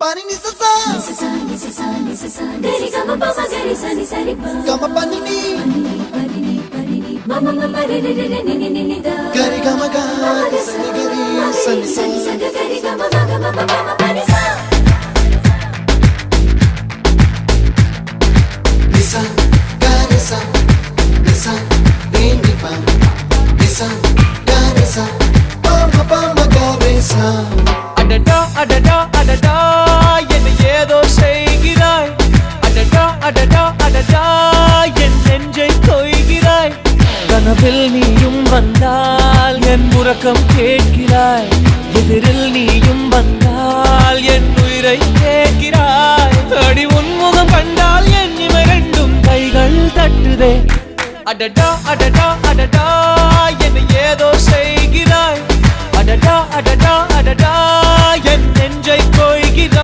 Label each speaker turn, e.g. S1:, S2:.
S1: Pani ni sa sa gari gama pa ma gari sa ni sa ri pa gama pani ni mama mama re re re ni ni ni da gari gama ga sa ni gari sa ni sa gari gama ma gama mama pani sa nisa gari sa nisa re ni pa nisa gari sa pa ma gari sa
S2: adada adada adada என்ன ஏதோ செய்கிறாய் adada adada adada என் நெஞ்சை கொய்கிறாய் கனவில் நீயும் வந்தால் என் உறக்கம் கேட்கிறாய் எதிரில் நீயும் வந்தால் என் உயிரை கேட்கிறாய் அடி உன்முகம் கண்டால் என் இமை ரெண்டும் கைகள் தட்டுதே adada adada adada என்ன ஏதோ செய்கிறாய் adada adada adada என் நெஞ்சை கொய்கிறாய்